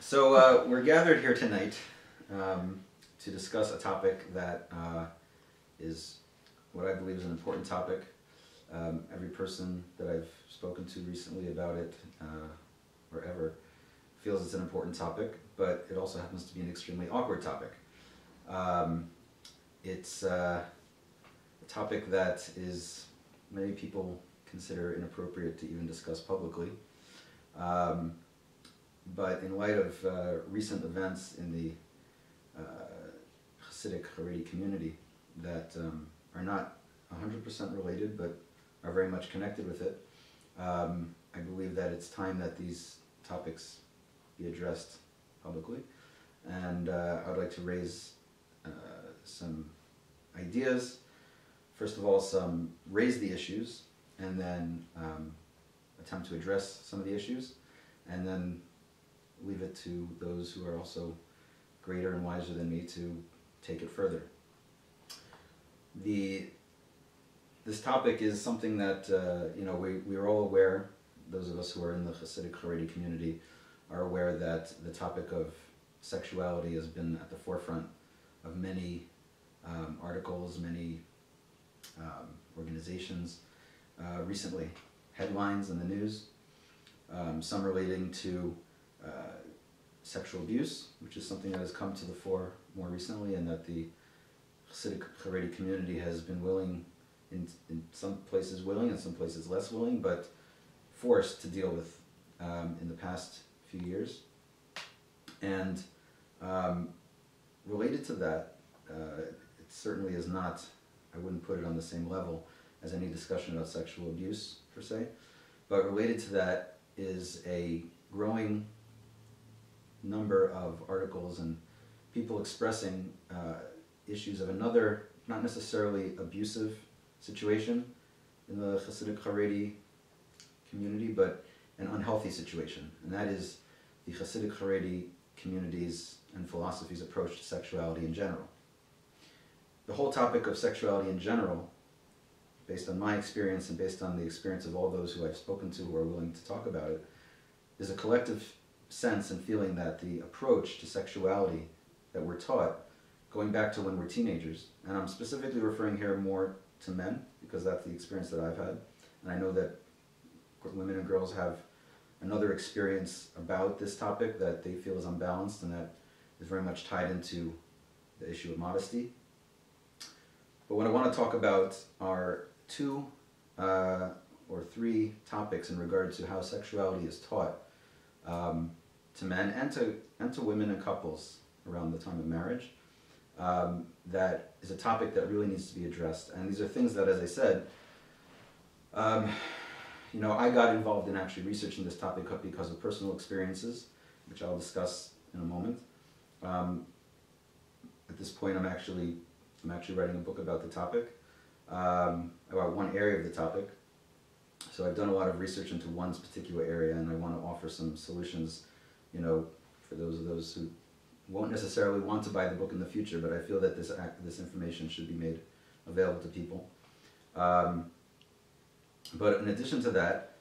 So we're gathered here tonight to discuss a topic that is what I believe is an important topic. Every person that I've spoken to recently about it, or ever, feels it's an important topic, but it also happens to be an extremely awkward topic. It's a topic that is many people consider inappropriate to even discuss publicly. But in light of recent events in the Hasidic-Charedi community that are not 100% related but are very much connected with it, I believe that it's time that these topics be addressed publicly. And I would like to raise some ideas. First of all, raise the issues, and then attempt to address some of the issues, and then leave it to those who are also greater and wiser than me to take it further. This topic is something that we are all aware. Those of us who are in the Chasidic-Charedi community are aware that the topic of sexuality has been at the forefront of many articles, many organizations recently. Headlines in the news, some relating to sexual abuse, which is something that has come to the fore more recently, and that the Hasidic-Charedi community has been willing, in some places willing, in some places less willing, but forced to deal with in the past few years. And related to that, it certainly is not, I wouldn't put it on the same level as any discussion about sexual abuse per se, but related to that is a growing number of articles and people expressing issues of another, not necessarily abusive situation in the Hasidic-Charedi community, but an unhealthy situation, and that is the Hasidic-Charedi community's and philosophy's approach to sexuality in general. The whole topic of sexuality in general, based on my experience and based on the experience of all those who I've spoken to who are willing to talk about it, is a collective sense and feeling that the approach to sexuality that we're taught, going back to when we're teenagers, and I'm specifically referring here more to men, because that's the experience that I've had, and I know that women and girls have another experience about this topic that they feel is unbalanced and that is very much tied into the issue of modesty. But what I want to talk about are two or three topics in regard to how sexuality is taught to men and to women and couples around the time of marriage. That is a topic that really needs to be addressed. And these are things that, as I said, I got involved in actually researching this topic because of personal experiences, which I'll discuss in a moment. At this point, I'm actually writing a book about the topic, about one area of the topic. So I've done a lot of research into one particular area, and I want to offer some solutions, for those who won't necessarily want to buy the book in the future, but I feel that this information should be made available to people. But in addition to that,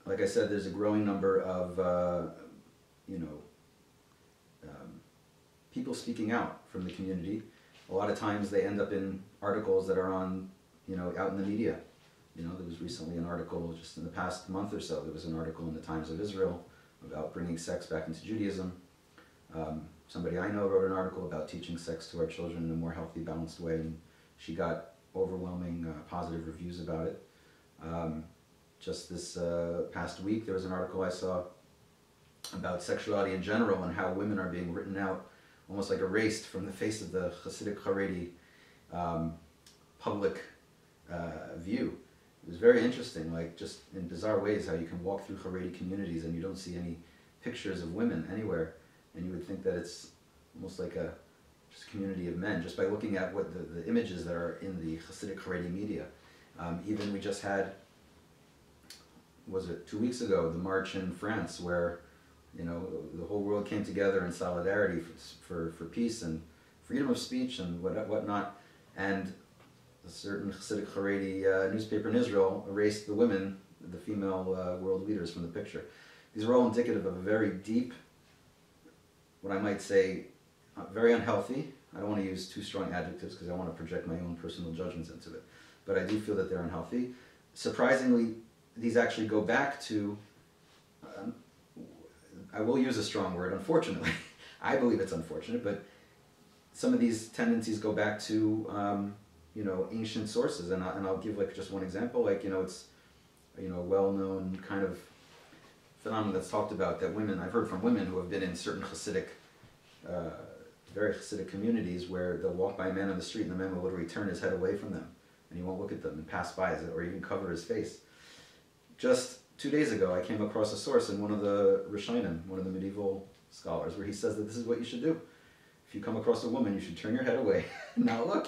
like I said, there's a growing number of people speaking out from the community. A lot of times they end up in articles that are on, out in the media. There was recently an article, just in the past month or so, there was an article in the Times of Israel about bringing sex back into Judaism. Somebody I know wrote an article about teaching sex to our children in a more healthy, balanced way, and she got overwhelming positive reviews about it. Just this past week, there was an article I saw about sexuality in general and how women are being written out, almost like erased from the face of the Hasidic-Charedi public view. It was very interesting, like just in bizarre ways, how you can walk through Haredi communities and you don't see any pictures of women anywhere, and you would think that it's almost like a just community of men, just by looking at what the images that are in the Hasidic-Charedi media. Even we just had, was it 2 weeks ago, the march in France, where the whole world came together in solidarity for peace and freedom of speech and whatnot, and a certain Hasidic-Charedi newspaper in Israel erased the women, the female world leaders, from the picture. These are all indicative of a very deep what I might say, very unhealthy. I don't want to use too strong adjectives because I want to project my own personal judgments into it. But I do feel that they're unhealthy. Surprisingly, these actually go back to, I will use a strong word, unfortunately. I believe it's unfortunate, but some of these tendencies go back to, ancient sources. And I'll give like just one example. Like, it's, a well-known kind of phenomenon that's talked about that women, I've heard from women who have been in certain Hasidic, very Hasidic communities where they'll walk by a man on the street and the man will literally turn his head away from them and he won't look at them and pass by or even cover his face. Just 2 days ago, I came across a source in one of the Rishonim, one of the medieval scholars, where he says that this is what you should do. If you come across a woman, you should turn your head away and not look.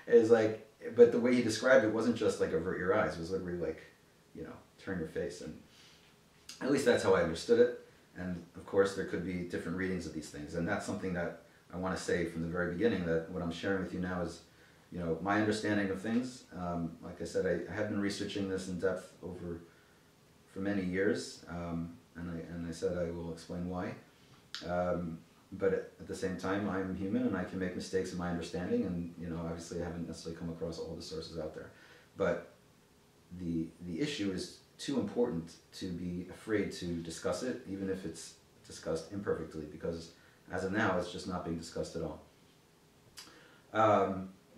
It's like, but the way he described it wasn't just like avert your eyes, it was literally like, turn your face. And at least that's how I understood it. And of course, there could be different readings of these things. And that's something that I want to say from the very beginning, that what I'm sharing with you now is, my understanding of things. Like I said, I have been researching this in depth for many years, and I said I will explain why. But at the same time, I'm human and I can make mistakes in my understanding, and obviously I haven't necessarily come across all the sources out there. But the issue is too important to be afraid to discuss it, even if it's discussed imperfectly, because as of now, it's just not being discussed at all.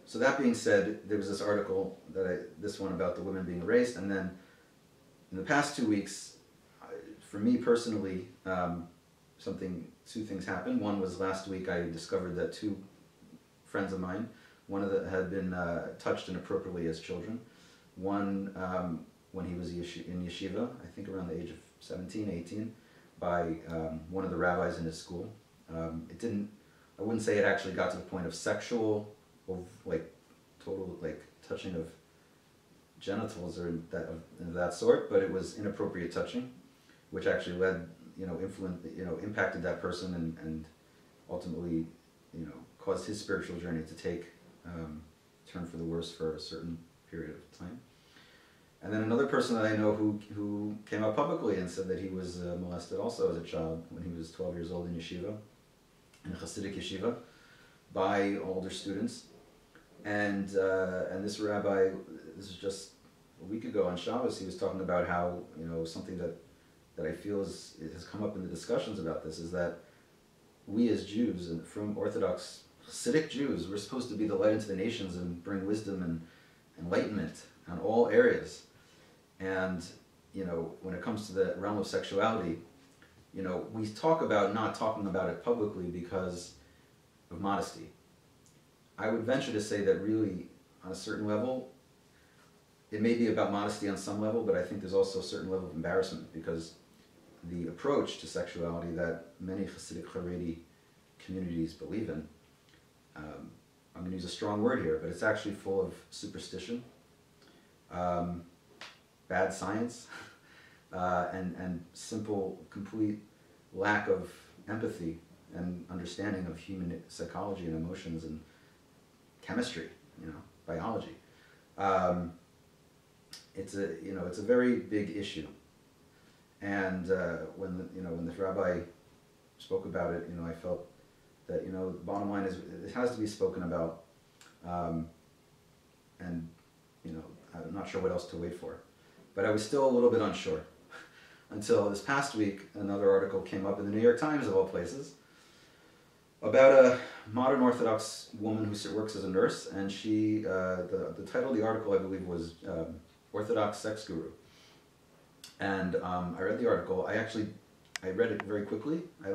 So that being said, there was this article this one about the women being erased, and then in the past 2 weeks, for me personally, two things happened. One was last week I discovered that two friends of mine, one of them had been touched inappropriately as children. One, when he was in yeshiva, I think around the age of 17, 18, by one of the rabbis in his school. I wouldn't say it actually got to the point of sexual, total touching of genitals or that sort, but it was inappropriate touching, which actually led, impacted that person and ultimately, caused his spiritual journey to turn for the worse for a certain period of time. And then another person that I know who came out publicly and said that he was molested also as a child when he was 12 years old in yeshiva, in a Hasidic yeshiva, by older students. And this rabbi, this is just a week ago on Shabbos, he was talking about how, something that I feel has come up in the discussions about this, is that we as Jews, and from Orthodox Hasidic Jews, we're supposed to be the light into the nations and bring wisdom and enlightenment on all areas. And, when it comes to the realm of sexuality, we talk about not talking about it publicly because of modesty. I would venture to say that really, on a certain level, it may be about modesty on some level, but I think there's also a certain level of embarrassment, because the approach to sexuality that many Chasidic-Charedi communities believe in, I'm going to use a strong word here, but it's actually full of superstition, bad science, and simple, complete lack of empathy and understanding of human psychology and emotions and chemistry, biology. It's a very big issue. And when the rabbi spoke about it, I felt that the bottom line is it has to be spoken about, and I'm not sure what else to wait for. But I was still a little bit unsure until this past week. Another article came up in the New York Times, of all places, about a modern Orthodox woman who works as a nurse, and she the title of the article, I believe, was Orthodox Sex Guru. And I read the article. I read it very quickly. I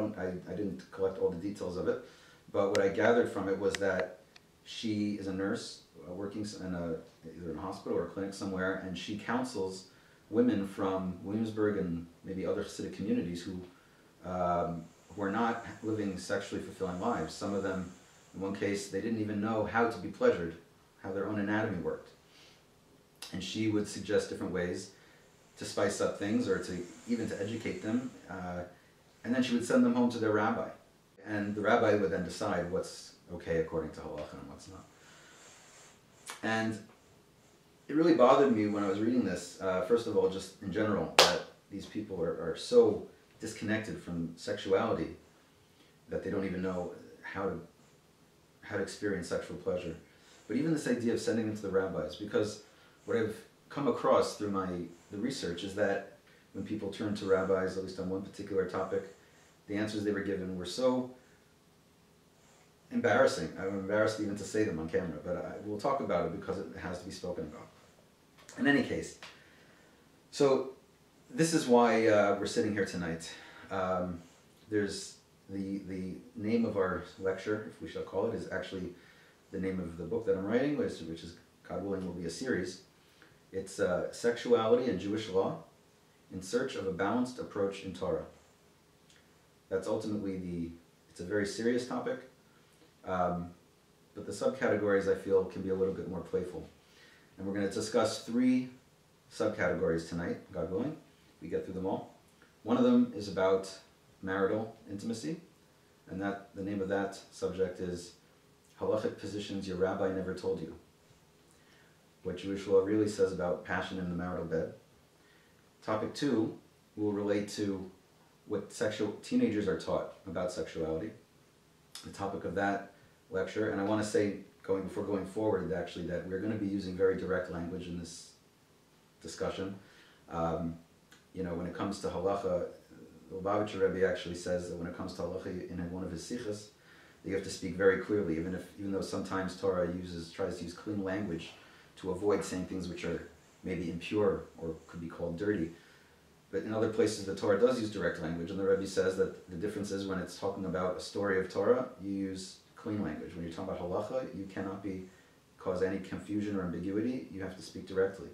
didn't collect all the details of it, but what I gathered from it was that she is a nurse working in either in a hospital or a clinic somewhere, and she counsels women from Williamsburg and maybe other Hasidic communities who are not living sexually fulfilling lives. Some of them, in one case, they didn't even know how to be pleasured, how their own anatomy worked. And she would suggest different ways to spice up things, or even to educate them, and then she would send them home to their rabbi. And the rabbi would then decide what's okay according to halacha and what's not. And it really bothered me when I was reading this, first of all, just in general, that these people are so disconnected from sexuality. that they don't even know how to experience sexual pleasure. But even this idea of sending them to the rabbis, because what I've come across through the research is that when people turn to rabbis, at least on one particular topic, the answers they were given were so embarrassing. I'm embarrassed even to say them on camera, but we'll talk about it because it has to be spoken about. In any case, so this is why we're sitting here tonight. There's the name of our lecture, if we shall call it, is actually the name of the book that I'm writing, which is, God willing, will be a series. It's Sexuality and Jewish Law, in Search of a Balanced Approach in Torah. That's ultimately it's a very serious topic, but the subcategories I feel can be a little bit more playful. And we're going to discuss 3 subcategories tonight, God willing, we get through them all. One of them is about marital intimacy, and the name of that subject is Halachic Positions Your Rabbi Never Told You. What Jewish law really says about passion in the marital bed. Topic 2 will relate to what teenagers are taught about sexuality, the topic of that lecture. And I want to say, before going forward, actually, that we're going to be using very direct language in this discussion. When it comes to halacha, the Lubavitcher Rabbi actually says that when it comes to halacha in one of his sichos, you have to speak very clearly, even though sometimes Torah tries to use clean language to avoid saying things which are maybe impure or could be called dirty. But in other places the Torah does use direct language, and the Rebbe says that the difference is when it's talking about a story of Torah, you use clean language. When you're talking about halacha, you cannot cause any confusion or ambiguity, you have to speak directly.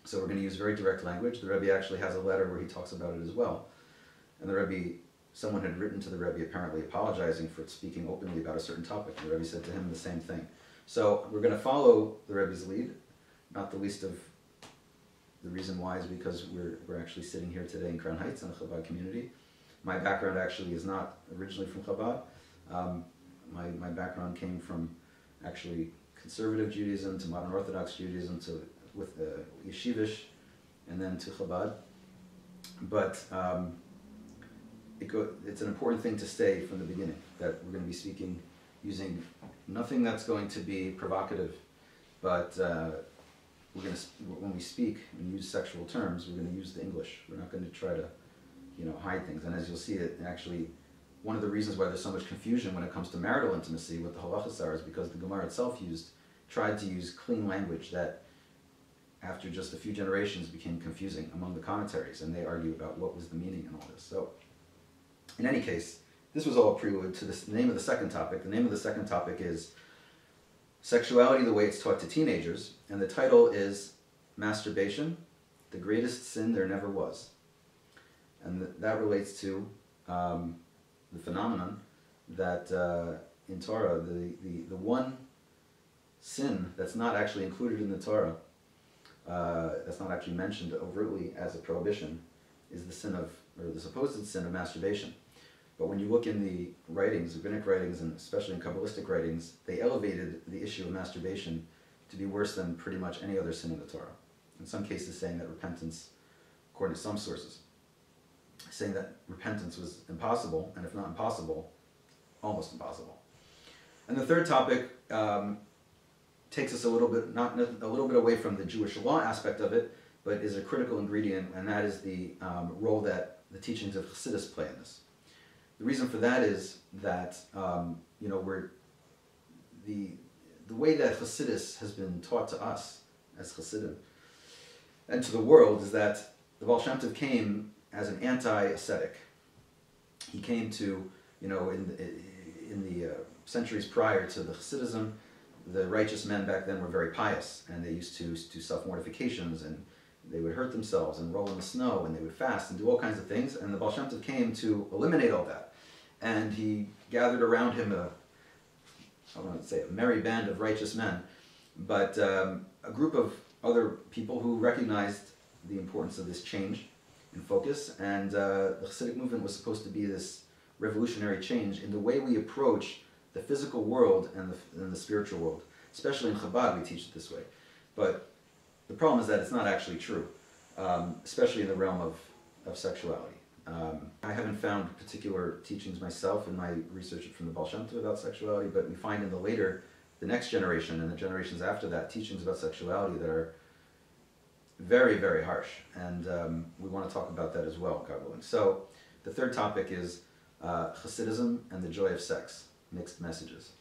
So we're going to use very direct language. The Rebbe actually has a letter where he talks about it as well. And the Rebbe, someone had written to the Rebbe apparently apologizing for speaking openly about a certain topic, and the Rebbe said to him the same thing. So we're going to follow the Rebbe's lead, not the least of the reason why is because we're actually sitting here today in Crown Heights in the Chabad community. My background actually is not originally from Chabad. My background came from actually conservative Judaism to modern Orthodox Judaism with yeshivish and then to Chabad. But it's an important thing to say from the beginning that we're going to be speaking using nothing that's going to be provocative, but when we speak and use sexual terms, we're going to use the English. We're not going to try to, hide things. And as you'll see, it actually, one of the reasons why there's so much confusion when it comes to marital intimacy with the halachas are is because the Gemara itself tried to use clean language that, after just a few generations, became confusing among the commentaries, and they argue about what was the meaning and all this. So, in any case, this was all a prelude to the name of the second topic. The name of the second topic is Sexuality the Way It's Taught to Teenagers, and the title is Masturbation, the Greatest Sin There Never Was. And that relates to the phenomenon that in Torah, the one sin that's not actually included in the Torah, that's not actually mentioned overtly as a prohibition, is the supposed sin of masturbation. But when you look in the writings, rabbinic writings, and especially in Kabbalistic writings, they elevated the issue of masturbation to be worse than pretty much any other sin in the Torah. In some cases saying that repentance, according to some sources, saying that repentance was impossible, and if not impossible, almost impossible. And the third topic takes us a little bit away from the Jewish law aspect of it, but is a critical ingredient, and that is the role that the teachings of Hasidus play in this. The reason for that is that the way that Hasidus has been taught to us as Hasidim and to the world is that the Baal Shem Tov came as an anti-ascetic. He came to, in the centuries prior to the Hasidism, the righteous men back then were very pious, and they used to do self-mortifications, and they would hurt themselves and roll in the snow, and they would fast and do all kinds of things, and the Baal Shem Tov came to eliminate all that. And he gathered around him a merry band of righteous men, but a group of other people who recognized the importance of this change in focus, and the Hasidic movement was supposed to be this revolutionary change in the way we approach the physical world and the spiritual world. Especially in Chabad, we teach it this way. But the problem is that it's not actually true, especially in the realm of sexuality. I haven't found particular teachings myself in my research from the Baal Shem Tov about sexuality, but we find in the next generation and the generations after that, teachings about sexuality that are very, very harsh. And we want to talk about that as well, God willing. So the third topic is Hasidism and the joy of sex, mixed messages.